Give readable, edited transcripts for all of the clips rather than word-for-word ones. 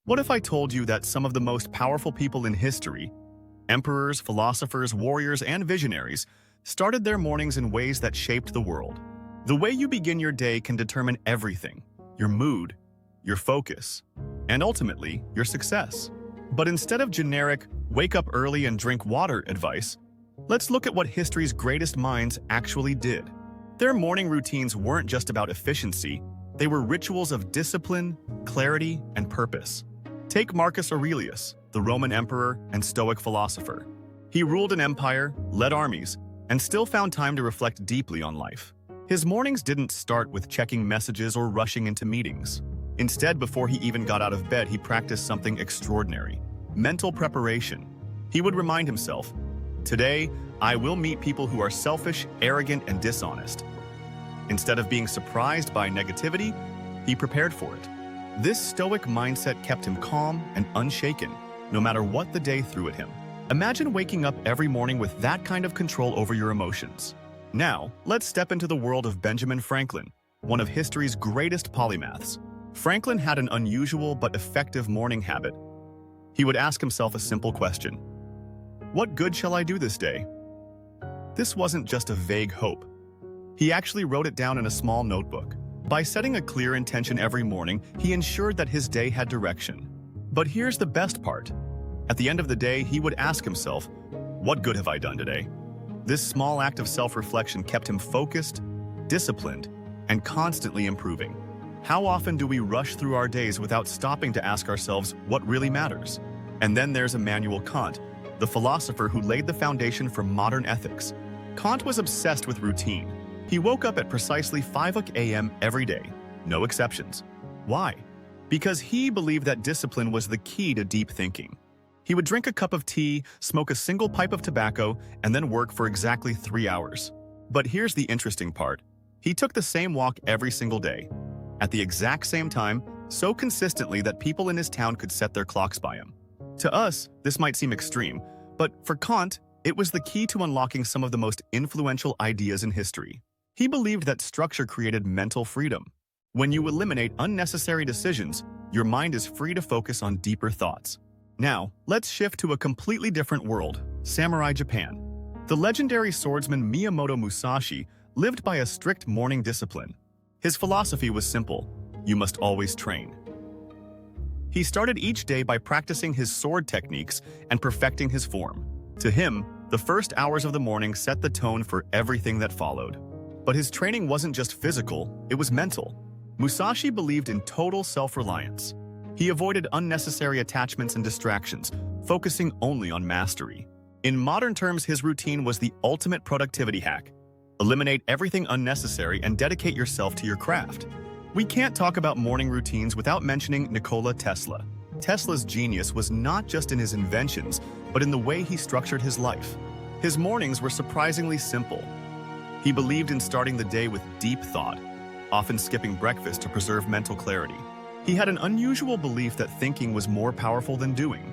What if I told you that some of the most powerful people in history, emperors, philosophers, warriors, and visionaries, started their mornings in ways that shaped the world? The way you begin your day can determine everything: your mood, your focus, and ultimately, your success. But instead of generic, wake up early and drink water advice, let's look at what history's greatest minds actually did. Their morning routines weren't just about efficiency, they were rituals of discipline, clarity, and purpose. Take Marcus Aurelius, the Roman emperor and Stoic philosopher. He ruled an empire, led armies, and still found time to reflect deeply on life. His mornings didn't start with checking messages or rushing into meetings. Instead, before he even got out of bed, he practiced something extraordinary: mental preparation. He would remind himself, "Today, I will meet people who are selfish, arrogant, and dishonest." Instead of being surprised by negativity, he prepared for it. This stoic mindset kept him calm and unshaken, no matter what the day threw at him. Imagine waking up every morning with that kind of control over your emotions. Now, let's step into the world of Benjamin Franklin, one of history's greatest polymaths. Franklin had an unusual but effective morning habit. He would ask himself a simple question: what good shall I do this day? This wasn't just a vague hope. He actually wrote it down in a small notebook. By setting a clear intention every morning, he ensured that his day had direction. But here's the best part. At the end of the day, he would ask himself, what good have I done today? This small act of self-reflection kept him focused, disciplined, and constantly improving. How often do we rush through our days without stopping to ask ourselves what really matters? And then there's Immanuel Kant, the philosopher who laid the foundation for modern ethics. Kant was obsessed with routine. He woke up at precisely 5 a.m. every day, no exceptions. Why? Because he believed that discipline was the key to deep thinking. He would drink a cup of tea, smoke a single pipe of tobacco, and then work for exactly 3 hours. But here's the interesting part. He took the same walk every single day, at the exact same time, so consistently that people in his town could set their clocks by him. To us, this might seem extreme, but for Kant, it was the key to unlocking some of the most influential ideas in history. He believed that structure created mental freedom. When you eliminate unnecessary decisions, your mind is free to focus on deeper thoughts. Now, let's shift to a completely different world: samurai Japan. The legendary swordsman Miyamoto Musashi lived by a strict morning discipline. His philosophy was simple: you must always train. He started each day by practicing his sword techniques and perfecting his form. To him, the first hours of the morning set the tone for everything that followed. But his training wasn't just physical, it was mental. Musashi believed in total self-reliance. He avoided unnecessary attachments and distractions, focusing only on mastery. In modern terms, his routine was the ultimate productivity hack. Eliminate everything unnecessary and dedicate yourself to your craft. We can't talk about morning routines without mentioning Nikola Tesla. Tesla's genius was not just in his inventions, but in the way he structured his life. His mornings were surprisingly simple. He believed in starting the day with deep thought, often skipping breakfast to preserve mental clarity. He had an unusual belief that thinking was more powerful than doing.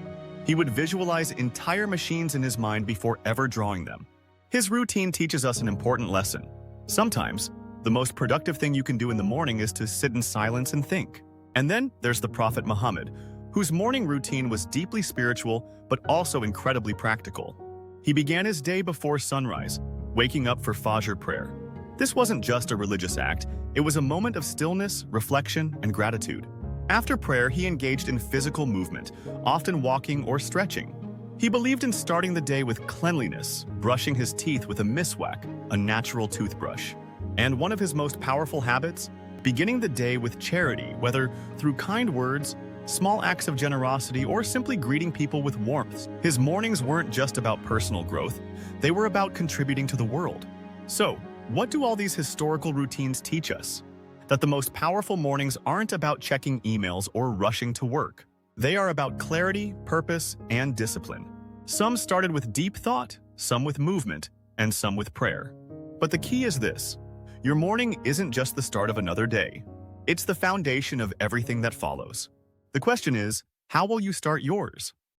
He would visualize entire machines in his mind before ever drawing them. His routine teaches us an important lesson. Sometimes, the most productive thing you can do in the morning is to sit in silence and think. And then there's the Prophet Muhammad, whose morning routine was deeply spiritual but also incredibly practical. He began his day before sunrise, waking up for Fajr prayer. This wasn't just a religious act, it was a moment of stillness, reflection, and gratitude. After prayer, he engaged in physical movement, often walking or stretching. He believed in starting the day with cleanliness, brushing his teeth with a miswak, a natural toothbrush. And one of his most powerful habits? Beginning the day with charity, whether through kind words, small acts of generosity, or simply greeting people with warmth. His mornings weren't just about personal growth, they were about contributing to the world. So, what do all these historical routines teach us? That the most powerful mornings aren't about checking emails or rushing to work. They are about clarity, purpose, and discipline. Some started with deep thought, some with movement, and some with prayer. But the key is this: your morning isn't just the start of another day. It's the foundation of everything that follows. The question is, how will you start yours?